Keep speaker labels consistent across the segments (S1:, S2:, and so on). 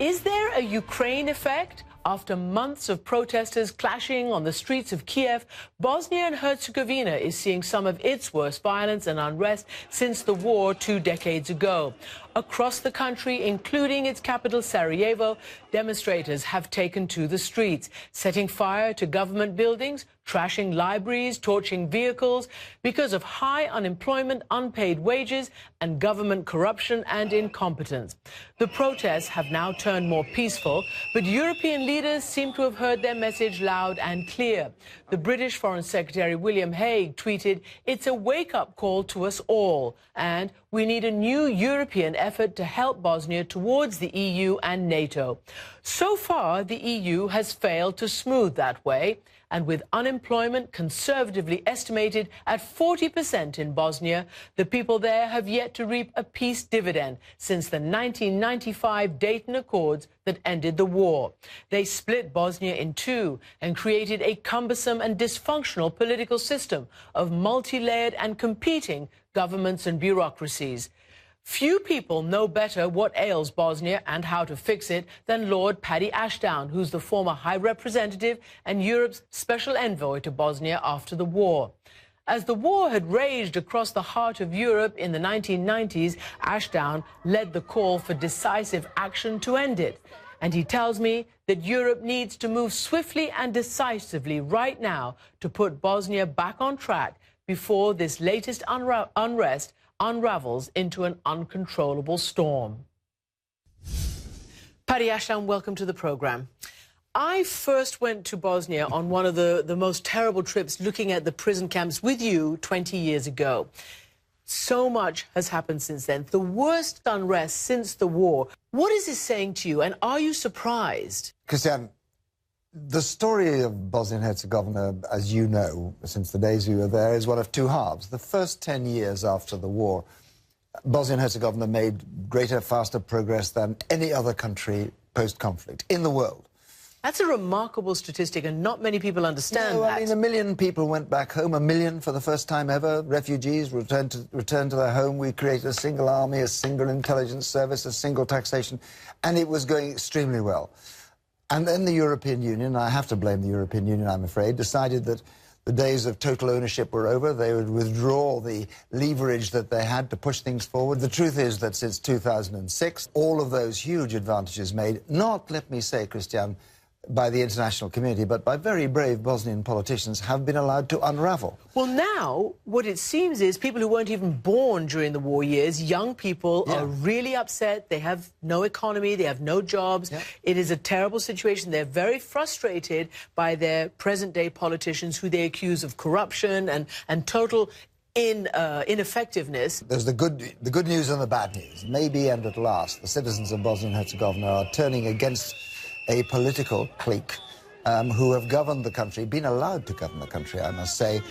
S1: Is there a Ukraine effect? After months of protesters clashing on the streets of Kiev, Bosnia and Herzegovina is seeing some of its worst violence and unrest since the war 2 decades ago. Across the country, including its capital Sarajevo, demonstrators have taken to the streets, setting fire to government buildings, trashing libraries, torching vehicles because of high unemployment, unpaid wages and government corruption and incompetence. The protests have now turned more peaceful, but European leaders seem to have heard their message loud and clear. The British Foreign Secretary William Hague tweeted, "It's a wake-up call to us all, and we need a new European effort to help Bosnia towards the EU and NATO." So far, the EU has failed to smooth that way, and with unemployment conservatively estimated at 40% in Bosnia, the people there have yet to reap a peace dividend since the 1995 Dayton Accords that ended the war. They split Bosnia in two and created a cumbersome and dysfunctional political system of multi-layered and competing governments and bureaucracies. Few people know better what ails Bosnia and how to fix it than Lord Paddy Ashdown, who's the former High Representative and Europe's Special Envoy to Bosnia after the war. As the war had raged across the heart of Europe in the 1990s, Ashdown led the call for decisive action to end it. And he tells me that Europe needs to move swiftly and decisively right now to put Bosnia back on track before this latest unrest unravels into an uncontrollable storm. Paddy Ashdown, welcome to the programme. I first went to Bosnia on one of the most terrible trips looking at the prison camps with you 20 years ago. So much has happened since then. The worst unrest since the war. What is this saying to you, and are you surprised?
S2: Christian, the story of Bosnia and Herzegovina, as you know, since the days we were there, is one of two halves. The first 10 years after the war, Bosnia and Herzegovina made greater, faster progress than any other country post-conflict in the world.
S1: That's a remarkable statistic, and not many people understand that.
S2: I mean, 1 million people went back home, 1 million for the first time ever. Refugees returned to their home. We created a single army, a single intelligence service, a single taxation, and it was going extremely well. And then the European Union, I have to blame the European Union, I'm afraid, decided that the days of total ownership were over. They would withdraw the leverage that they had to push things forward. The truth is that since 2006, all of those huge advantages made, not, let me say, Christian, by the international community, but by very brave Bosnian politicians, have been allowed to unravel.
S1: Well, now, what it seems is people who weren't even born during the war years, young people, are really upset. They have no economy, they have no jobs. It is a terrible situation. They're very frustrated by their present-day politicians who they accuse of corruption and total ineffectiveness.
S2: There's the good news and the bad news. Maybe, and at last, the citizens of Bosnia and Herzegovina are turning against a political clique who have governed the country, been allowed to govern the country, I must say,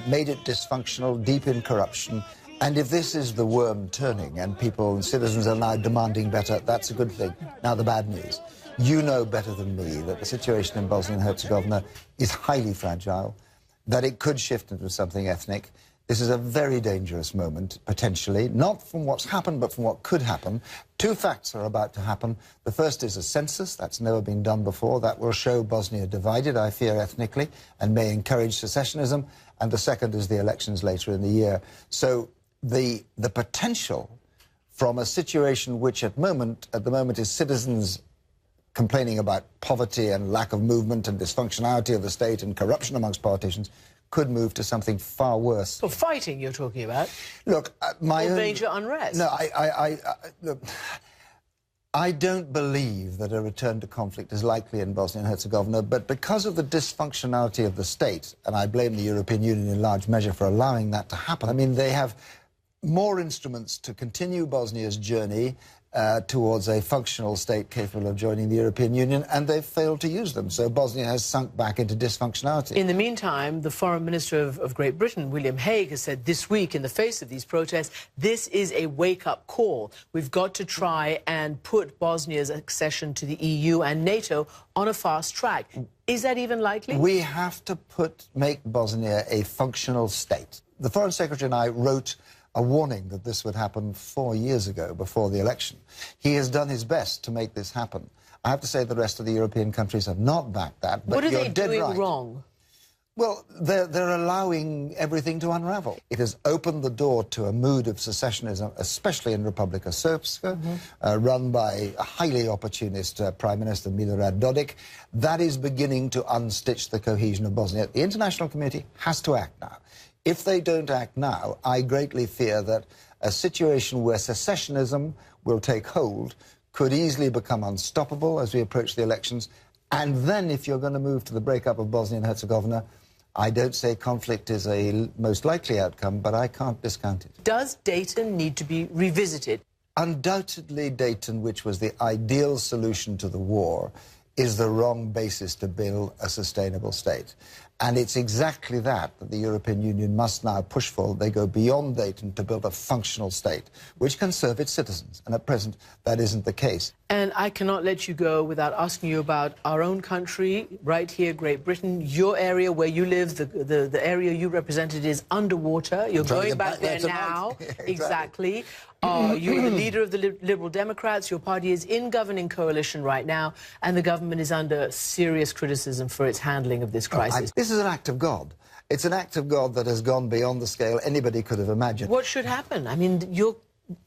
S2: made it dysfunctional, deep in corruption. And if this is the worm turning and people and citizens are now demanding better, that's a good thing. Now, the bad news. You know better than me that the situation in Bosnia and Herzegovina is highly fragile, that it could shift into something ethnic. This is a very dangerous moment, potentially, not from what's happened, but from what could happen. Two facts are about to happen. The first is a census. That's never been done before. That will show Bosnia divided, I fear, ethnically, and may encourage secessionism. And the second is the elections later in the year. So the potential from a situation which at the moment is citizens complaining about poverty and lack of movement and dysfunctionality of the state and corruption amongst politicians could move to something far worse.
S1: Well, fighting you're talking about?
S2: Look, my own
S1: major unrest.
S2: No, look, I don't believe that a return to conflict is likely in Bosnia and Herzegovina, but because of the dysfunctionality of the state, and I blame the European Union in large measure for allowing that to happen, I mean, they have more instruments to continue Bosnia's journey towards a functional state capable of joining the European Union, and they've failed to use them. So Bosnia has sunk back into dysfunctionality.
S1: In the meantime, the Foreign Minister of Great Britain, William Hague, has said this week, in the face of these protests, this is a wake-up call. We've got to try and put Bosnia's accession to the EU and NATO on a fast track. Is that even likely?
S2: We have to make Bosnia a functional state. The Foreign Secretary and I wrote a warning that this would happen 4 years ago, before the election. He has done his best to make this happen. I have to say the rest of the European countries have not backed that, but
S1: what are
S2: you're
S1: they
S2: dead
S1: doing
S2: right.
S1: wrong?
S2: Well, they're allowing everything to unravel. It has opened the door to a mood of secessionism, especially in Republika Srpska, run by a highly opportunist Prime Minister Milorad Dodik. That is beginning to unstitch the cohesion of Bosnia. The international community has to act now. If they don't act now, I greatly fear that a situation where secessionism will take hold could easily become unstoppable as we approach the elections. And then if you're going to move to the breakup of Bosnia and Herzegovina, I don't say conflict is a most likely outcome, but I can't discount it.
S1: Does Dayton need to be revisited?
S2: Undoubtedly, Dayton, which was the ideal solution to the war, is the wrong basis to build a sustainable state. And it's exactly that the European Union must now push for. They go beyond Dayton to build a functional state, which can serve its citizens. And at present, that isn't the case.
S1: And I cannot let you go without asking you about our own country, right here, Great Britain. Your area where you live, the area you represented is underwater. You're going back there now. Exactly. You're the leader of the Liberal Democrats. Your party is in governing coalition right now, and the government is under serious criticism for its handling of this crisis.
S2: This is an act of God. It's an act of God that has gone beyond the scale anybody could have imagined.
S1: What should happen? I mean,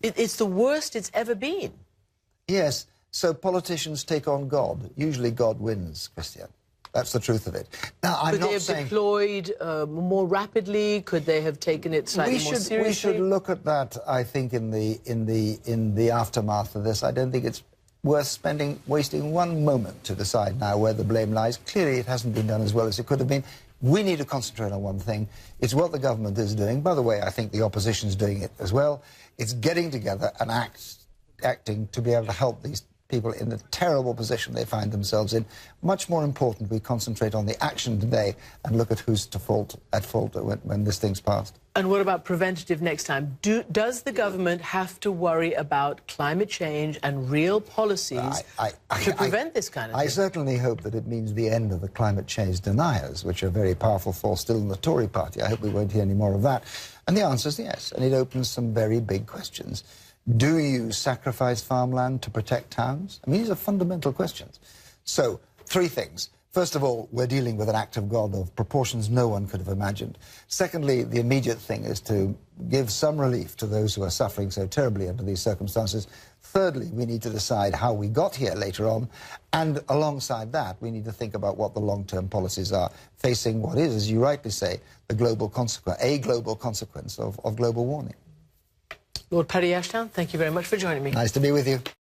S1: it's the worst it's ever been.
S2: Yes, so politicians take on God. Usually God wins, Christian. That's the truth of it. Now, I'm not saying...
S1: Could they have deployed more rapidly? Could they have taken it slightly more seriously?
S2: We should look at that, I think, in the aftermath of this. I don't think it's worth wasting one moment to decide now where the blame lies. Clearly, it hasn't been done as well as it could have been. We need to concentrate on one thing. It's what the government is doing. By the way, I think the opposition's doing it as well. It's getting together and acting to be able to help these people in the terrible position they find themselves in. Much more important, we concentrate on the action today and look at who's at fault when this thing's passed.
S1: And what about preventative next time? Does the government have to worry about climate change and real policies to prevent this kind of thing?
S2: I certainly hope that it means the end of the climate change deniers, which are a very powerful force still in the Tory party. I hope we won't hear any more of that. And the answer is yes, and it opens some very big questions. Do you sacrifice farmland to protect towns? I mean, these are fundamental questions. So, 3 things. First of all, we're dealing with an act of God of proportions no one could have imagined. Secondly, the immediate thing is to give some relief to those who are suffering so terribly under these circumstances. Thirdly, we need to decide how we got here later on. And alongside that, we need to think about what the long-term policies are, facing what is, as you rightly say, a global consequence of global warming.
S1: Lord Paddy Ashdown, thank you very much for joining me.
S2: Nice to be with you.